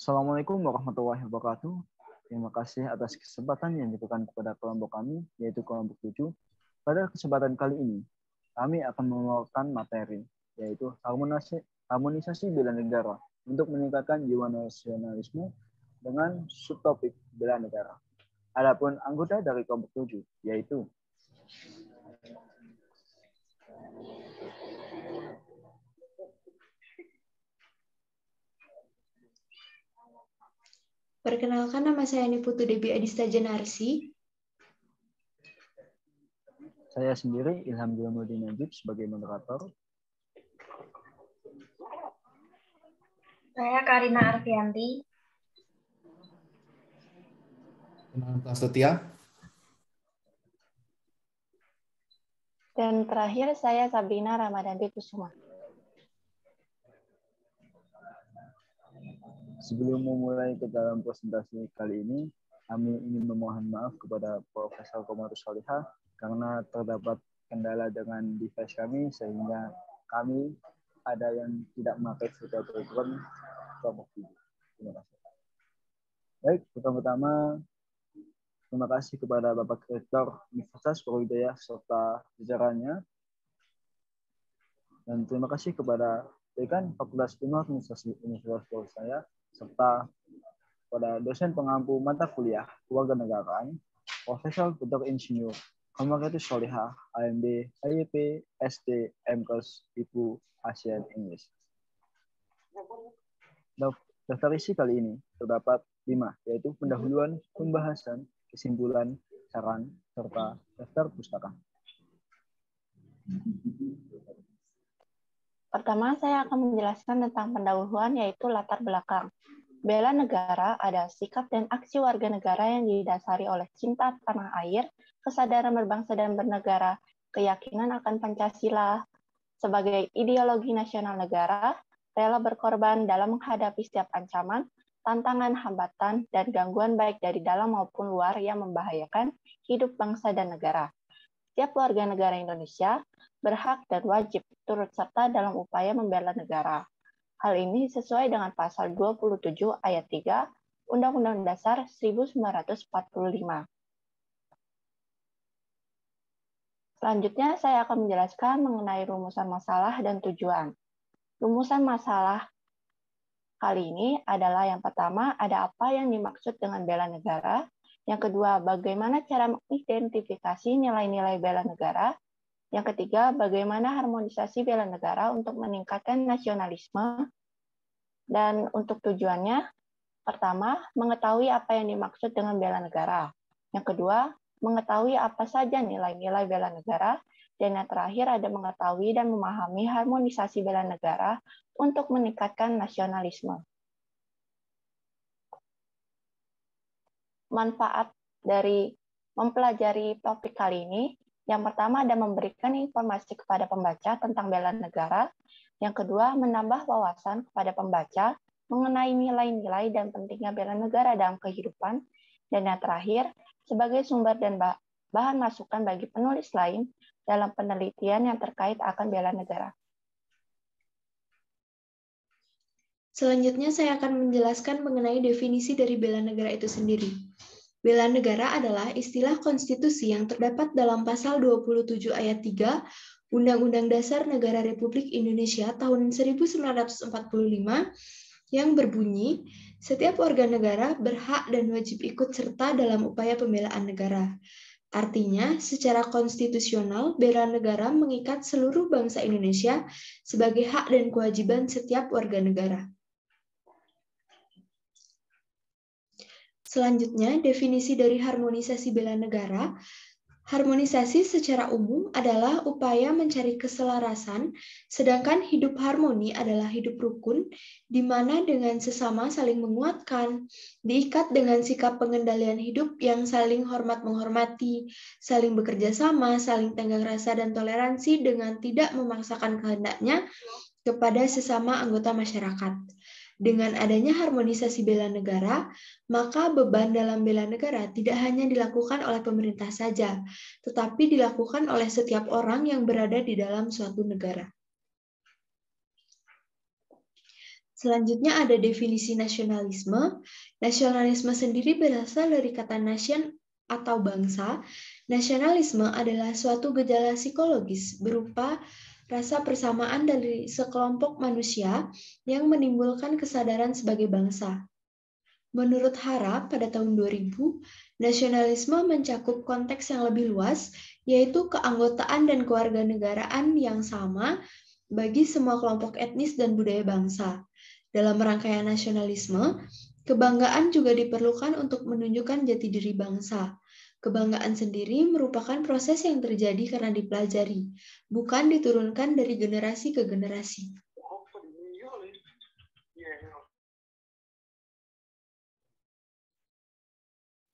Assalamualaikum warahmatullahi wabarakatuh. Terima kasih atas kesempatan yang diberikan kepada kelompok kami, yaitu kelompok 7. Pada kesempatan kali ini, kami akan membawakan materi, yaitu harmonisasi bela negara untuk meningkatkan jiwa nasionalisme dengan subtopik bela negara. Adapun anggota dari kelompok 7, yaitu Perkenalkan, nama saya Niputu Debi Adista Janarsi. Saya sendiri, Ilham Jamaluddin Najib, sebagai moderator. Saya Karina Arfianti. Prasetya. Dan terakhir saya Sabrina Ramadanti Kusuma. Sebelum memulai ke dalam presentasi kali ini, kami ingin memohon maaf kepada Profesor Komarus Solihah karena terdapat kendala dengan device kami sehingga kami ada yang tidak memakai video background kelompok 7. Terima kasih. Baik, pertama-tama terima kasih kepada Bapak Rektor Universitas Brawijaya serta jajarannya. Dan terima kasih kepada Dekan Fakultas Ilmu Administrasi Universitas Brawijaya serta pada dosen pengampu mata kuliah Kewarganegaraan, Profesor Dr. Insinyur Komaritus Solihah, AMD, IEP, SD, MKes, IPU, ASEAN, Inggris. Daftar isi kali ini terdapat 5, yaitu pendahuluan, pembahasan, kesimpulan, saran, serta daftar pustaka. Pertama, saya akan menjelaskan tentang pendahuluan, yaitu latar belakang. Bela negara adalah sikap dan aksi warga negara yang didasari oleh cinta tanah air, kesadaran berbangsa dan bernegara, keyakinan akan Pancasila sebagai ideologi nasional negara, rela berkorban dalam menghadapi setiap ancaman, tantangan, hambatan, dan gangguan baik dari dalam maupun luar yang membahayakan hidup bangsa dan negara. Setiap warga negara Indonesia berhak dan wajib turut serta dalam upaya membela negara. Hal ini sesuai dengan pasal 27 ayat 3 Undang-Undang Dasar 1945. Selanjutnya saya akan menjelaskan mengenai rumusan masalah dan tujuan. Rumusan masalah kali ini adalah yang pertama, ada apa yang dimaksud dengan bela negara. Yang kedua, bagaimana cara mengidentifikasi nilai-nilai bela negara. Yang ketiga, bagaimana harmonisasi bela negara untuk meningkatkan nasionalisme. Dan untuk tujuannya, pertama, mengetahui apa yang dimaksud dengan bela negara. Yang kedua, mengetahui apa saja nilai-nilai bela negara. Dan yang terakhir, ada mengetahui dan memahami harmonisasi bela negara untuk meningkatkan nasionalisme. Manfaat dari mempelajari topik kali ini, yang pertama ada memberikan informasi kepada pembaca tentang bela negara. Yang kedua, menambah wawasan kepada pembaca mengenai nilai-nilai dan pentingnya bela negara dalam kehidupan. Dan yang terakhir, sebagai sumber dan bahan masukan bagi penulis lain dalam penelitian yang terkait akan bela negara. Selanjutnya saya akan menjelaskan mengenai definisi dari bela negara itu sendiri. Bela negara adalah istilah konstitusi yang terdapat dalam pasal 27 ayat 3 Undang-Undang Dasar Negara Republik Indonesia tahun 1945 yang berbunyi, setiap warga negara berhak dan wajib ikut serta dalam upaya pembelaan negara. Artinya, secara konstitusional, bela negara mengikat seluruh bangsa Indonesia sebagai hak dan kewajiban setiap warga negara. Selanjutnya, definisi dari harmonisasi bela negara. Harmonisasi secara umum adalah upaya mencari keselarasan, sedangkan hidup harmoni adalah hidup rukun, di mana dengan sesama saling menguatkan, diikat dengan sikap pengendalian hidup yang saling hormat-menghormati, saling bekerja sama, saling tenggang rasa dan toleransi dengan tidak memaksakan kehendaknya kepada sesama anggota masyarakat. Dengan adanya harmonisasi bela negara, maka beban dalam bela negara tidak hanya dilakukan oleh pemerintah saja, tetapi dilakukan oleh setiap orang yang berada di dalam suatu negara. Selanjutnya ada definisi nasionalisme. Nasionalisme sendiri berasal dari kata nation atau bangsa. Nasionalisme adalah suatu gejala psikologis berupa rasa persamaan dari sekelompok manusia yang menimbulkan kesadaran sebagai bangsa. Menurut Hara pada tahun 2000, nasionalisme mencakup konteks yang lebih luas, yaitu keanggotaan dan kewarganegaraan yang sama bagi semua kelompok etnis dan budaya bangsa. Dalam rangkaian nasionalisme, kebanggaan juga diperlukan untuk menunjukkan jati diri bangsa. Kebanggaan sendiri merupakan proses yang terjadi karena dipelajari, bukan diturunkan dari generasi ke generasi.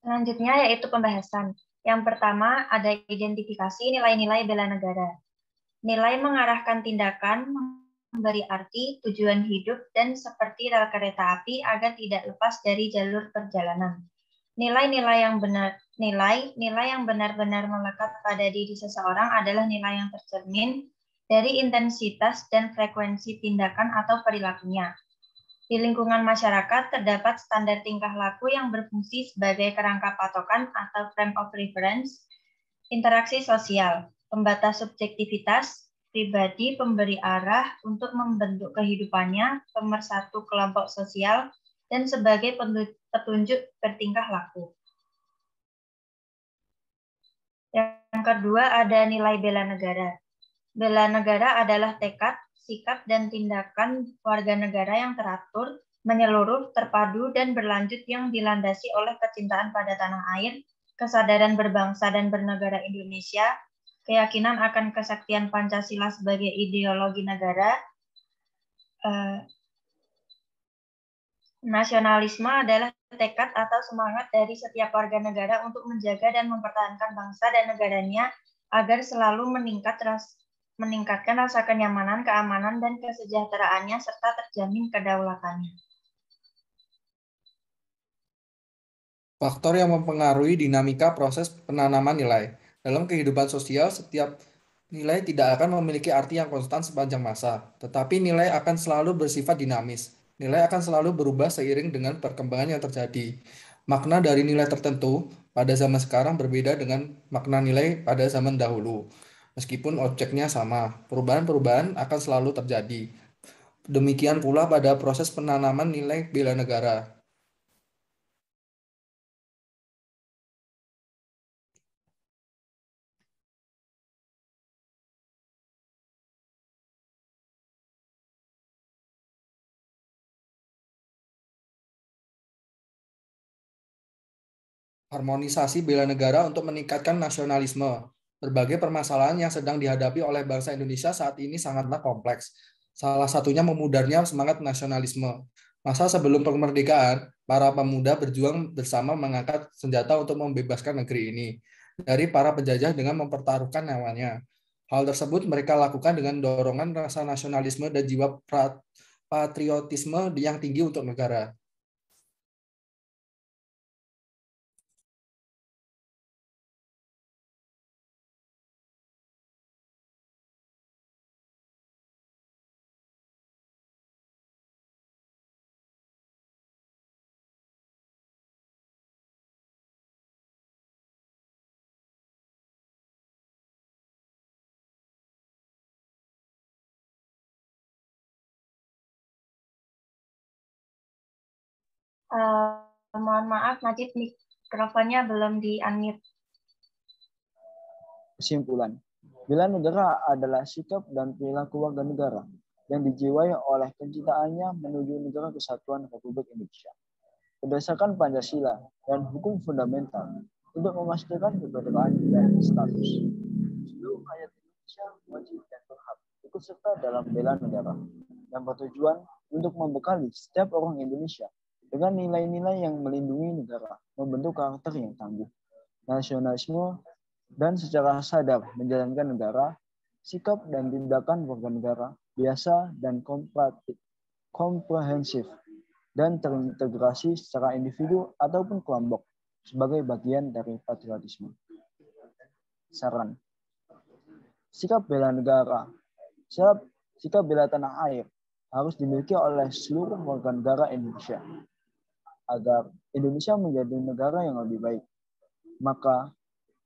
Selanjutnya yaitu pembahasan. Yang pertama ada identifikasi nilai-nilai bela negara. Nilai mengarahkan tindakan, memberi arti, tujuan hidup, dan seperti rel kereta api agar tidak lepas dari jalur perjalanan. Nilai-nilai yang benar-benar melekat pada diri seseorang adalah nilai yang tercermin dari intensitas dan frekuensi tindakan atau perilakunya. Di lingkungan masyarakat terdapat standar tingkah laku yang berfungsi sebagai kerangka patokan atau frame of reference, interaksi sosial, pembatas subjektivitas, pribadi pemberi arah untuk membentuk kehidupannya, pemersatu kelompok sosial, dan sebagai petunjuk bertingkah laku. Yang kedua ada nilai bela negara. Bela negara adalah tekad, sikap, dan tindakan warga negara yang teratur, menyeluruh, terpadu, dan berlanjut yang dilandasi oleh kecintaan pada tanah air, kesadaran berbangsa dan bernegara Indonesia, keyakinan akan kesaktian Pancasila sebagai ideologi negara. Nasionalisme adalah tekad atau semangat dari setiap warga negara untuk menjaga dan mempertahankan bangsa dan negaranya agar selalu meningkatkan rasa kenyamanan, keamanan, dan kesejahteraannya, serta terjamin kedaulatannya. Faktor yang mempengaruhi dinamika proses penanaman nilai. Dalam kehidupan sosial, setiap nilai tidak akan memiliki arti yang konstan sepanjang masa, tetapi nilai akan selalu bersifat dinamis. Nilai akan selalu berubah seiring dengan perkembangan yang terjadi. Makna dari nilai tertentu pada zaman sekarang berbeda dengan makna nilai pada zaman dahulu. Meskipun objeknya sama, perubahan-perubahan akan selalu terjadi. Demikian pula pada proses penanaman nilai bela negara. Harmonisasi bela negara untuk meningkatkan nasionalisme. Berbagai permasalahan yang sedang dihadapi oleh bangsa Indonesia saat ini sangatlah kompleks. Salah satunya memudarnya semangat nasionalisme. Masa sebelum kemerdekaan, para pemuda berjuang bersama mengangkat senjata untuk membebaskan negeri ini dari para penjajah dengan mempertaruhkan nyawanya. Hal tersebut mereka lakukan dengan dorongan rasa nasionalisme dan jiwa patriotisme yang tinggi untuk negara. Mohon maaf, Najib, mikrofonnya belum di-unmute. Kesimpulan, bela negara adalah sikap dan perilaku warga negara yang dijiwai oleh kecintaannya menuju negara kesatuan Republik Indonesia berdasarkan Pancasila dan hukum fundamental untuk memastikan kemerdekaan dan status. Seluruh rakyat Indonesia wajib dan berhak ikut serta dalam bela negara yang bertujuan untuk membekali setiap orang Indonesia dengan nilai-nilai yang melindungi negara, membentuk karakter yang tangguh, nasionalisme, dan secara sadar menjalankan negara, sikap dan tindakan warga negara biasa dan komprehensif dan terintegrasi secara individu ataupun kelompok sebagai bagian dari patriotisme. Saran. Sikap bela negara, sikap bela tanah air harus dimiliki oleh seluruh warga negara Indonesia agar Indonesia menjadi negara yang lebih baik. Maka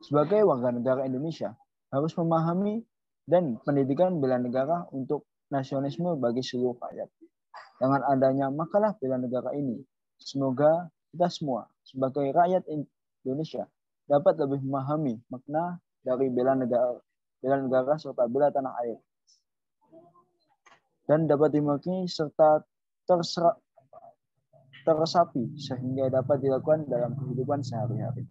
sebagai warga negara Indonesia harus memahami dan pendidikan bela negara untuk nasionalisme bagi seluruh rakyat. Dengan adanya makalah bela negara ini, semoga kita semua sebagai rakyat Indonesia dapat lebih memahami makna dari bela negara serta bela tanah air, dan dapat dimiliki serta teresapi sehingga dapat dilakukan dalam kehidupan sehari-hari.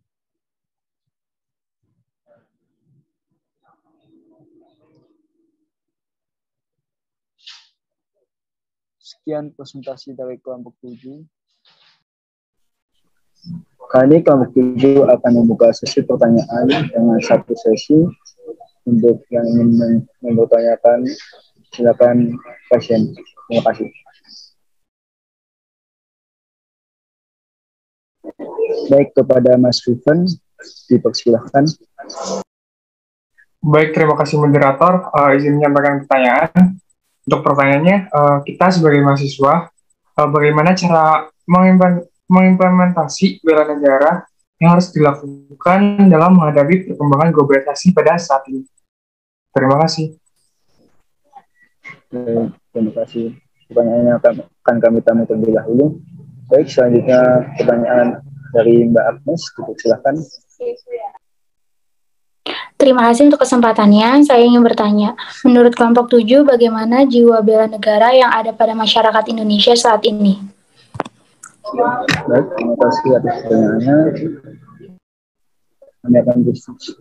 Sekian presentasi dari kelompok 7. Kali ini kelompok 7 akan membuka sesi pertanyaan dengan satu sesi. Untuk yang ingin mempertanyakan, silakan pasien. Terima kasih. Baik, kepada Mas Vivan, dipersilahkan. Baik, terima kasih moderator. Izin menyampaikan pertanyaan. Untuk pertanyaannya, kita sebagai mahasiswa, bagaimana cara mengimplementasi bela negara yang harus dilakukan dalam menghadapi perkembangan globalisasi pada saat ini? Terima kasih. Terima kasih. Pertanyaannya akan kami tampilkan terlebih dahulu. Baik, selanjutnya pertanyaan dari Mbak Agnes, silakan. Terima kasih untuk kesempatannya. Saya ingin bertanya, menurut kelompok 7, bagaimana jiwa bela negara yang ada pada masyarakat Indonesia saat ini? Baik, terima kasih atas pertanyaannya. Kami akan diskusi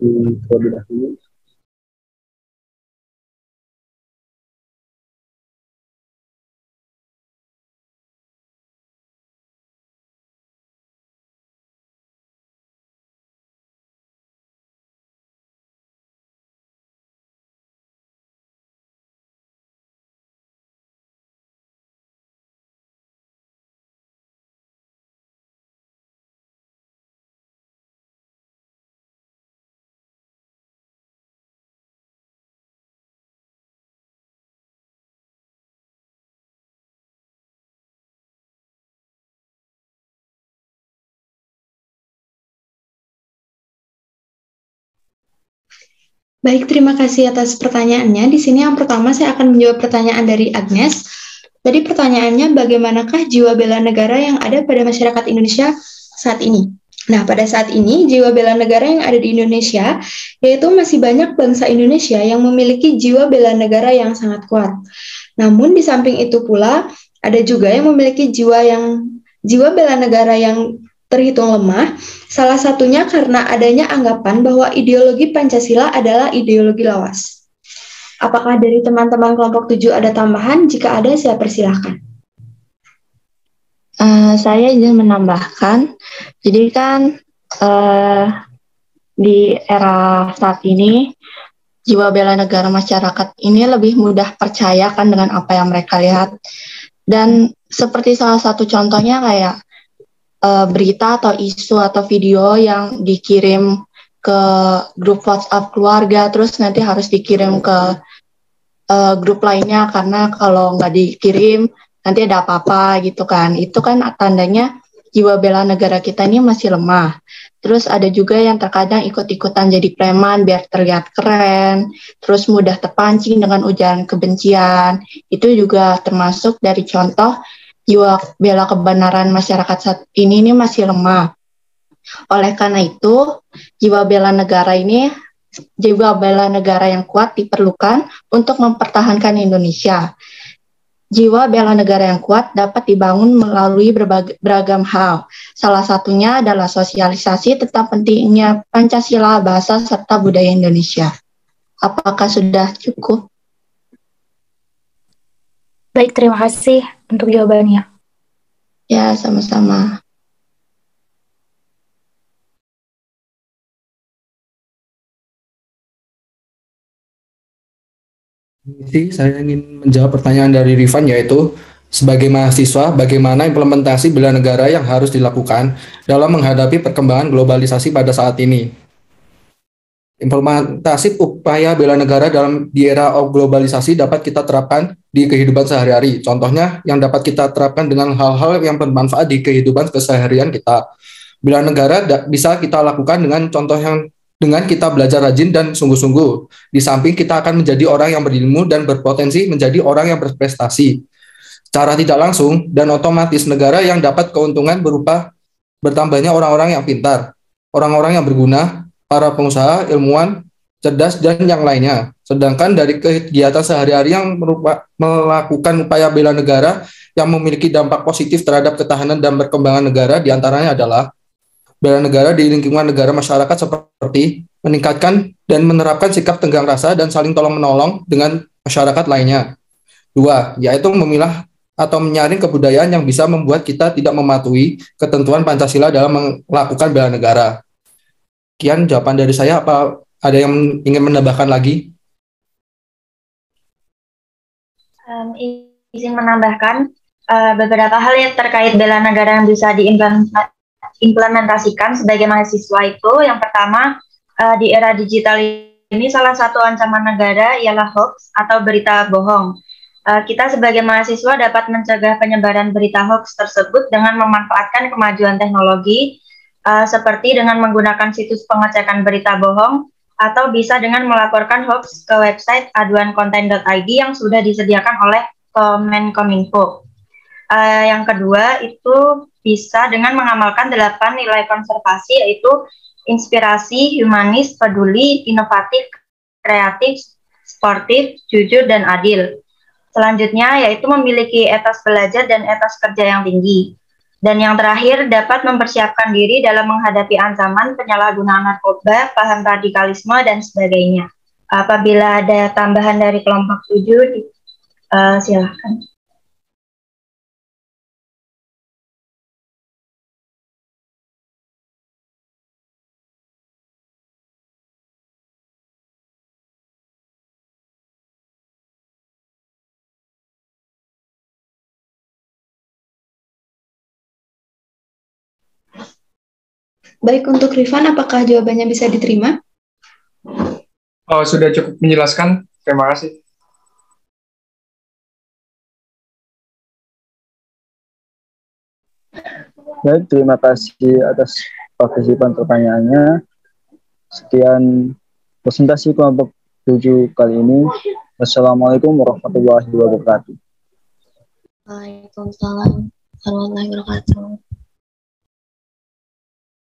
terlebih dahulu. Baik, terima kasih atas pertanyaannya. Di sini yang pertama saya akan menjawab pertanyaan dari Agnes. Tadi pertanyaannya, bagaimanakah jiwa bela negara yang ada pada masyarakat Indonesia saat ini? Nah, pada saat ini, jiwa bela negara yang ada di Indonesia, yaitu masih banyak bangsa Indonesia yang memiliki jiwa bela negara yang sangat kuat. Namun, di samping itu pula, ada juga yang memiliki jiwa bela negara yang terhitung lemah, salah satunya karena adanya anggapan bahwa ideologi Pancasila adalah ideologi lawas. Apakah dari teman-teman kelompok 7 ada tambahan? Jika ada, saya persilahkan. Saya izin menambahkan, jadi kan di era saat ini, jiwa bela negara masyarakat ini lebih mudah percaya kan dengan apa yang mereka lihat. Dan seperti salah satu contohnya kayak berita atau isu atau video yang dikirim ke grup WhatsApp keluarga, terus nanti harus dikirim ke grup lainnya, karena kalau nggak dikirim nanti ada apa-apa gitu kan. Itu kan tandanya jiwa bela negara kita ini masih lemah. Terus ada juga yang terkadang ikut-ikutan jadi preman biar terlihat keren, terus mudah terpancing dengan ujaran kebencian. Itu juga termasuk dari contoh jiwa bela kebenaran masyarakat saat ini masih lemah. Oleh karena itu, jiwa bela negara yang kuat diperlukan untuk mempertahankan Indonesia. Jiwa bela negara yang kuat dapat dibangun melalui beragam hal. Salah satunya adalah sosialisasi tentang pentingnya Pancasila, bahasa, serta budaya Indonesia. Apakah sudah cukup? Baik, terima kasih untuk jawabannya. Ya, sama-sama. Saya ingin menjawab pertanyaan dari Rifan, yaitu sebagai mahasiswa, bagaimana implementasi bela negara yang harus dilakukan dalam menghadapi perkembangan globalisasi pada saat ini? Implementasi upaya bela negara di era globalisasi dapat kita terapkan di kehidupan sehari-hari. Contohnya yang dapat kita terapkan dengan hal-hal yang bermanfaat di kehidupan keseharian kita. Bela negara bisa kita lakukan dengan contoh yang dengan kita belajar rajin dan sungguh-sungguh. Di samping kita akan menjadi orang yang berilmu dan berpotensi menjadi orang yang berprestasi. Secara tidak langsung dan otomatis negara yang dapat keuntungan berupa bertambahnya orang-orang yang pintar, orang-orang yang berguna, para pengusaha, ilmuwan, cerdas, dan yang lainnya. Sedangkan dari kegiatan sehari-hari yang melakukan upaya bela negara yang memiliki dampak positif terhadap ketahanan dan perkembangan negara, diantaranya adalah bela negara di lingkungan negara masyarakat seperti meningkatkan dan menerapkan sikap tenggang rasa dan saling tolong-menolong dengan masyarakat lainnya. 2, yaitu memilah atau menyaring kebudayaan yang bisa membuat kita tidak mematuhi ketentuan Pancasila dalam melakukan bela negara. Sekian jawaban dari saya. Apa ada yang ingin menambahkan lagi? Izin menambahkan beberapa hal yang terkait bela negara yang bisa diimplementasikan sebagai mahasiswa itu. Yang pertama, di era digital ini salah satu ancaman negara ialah hoax atau berita bohong. Kita sebagai mahasiswa dapat mencegah penyebaran berita hoax tersebut dengan memanfaatkan kemajuan teknologi, seperti dengan menggunakan situs pengecekan berita bohong, atau bisa dengan melaporkan hoax ke website aduankonten.id yang sudah disediakan oleh Kemenkominfo. Yang kedua itu bisa dengan mengamalkan 8 nilai konservasi, yaitu inspirasi, humanis, peduli, inovatif, kreatif, sportif, jujur, dan adil. Selanjutnya yaitu memiliki etos belajar dan etos kerja yang tinggi. Dan yang terakhir, dapat mempersiapkan diri dalam menghadapi ancaman penyalahgunaan narkoba, paham radikalisme, dan sebagainya. Apabila ada tambahan dari kelompok 7, silahkan. Baik, untuk Rifan, apakah jawabannya bisa diterima? Sudah cukup menjelaskan. Terima kasih. Baik, terima kasih atas partisipan pertanyaannya. Sekian presentasi kelompok 7 kali ini. Wassalamualaikum warahmatullahi wabarakatuh. Waalaikumsalam warahmatullahi wabarakatuh.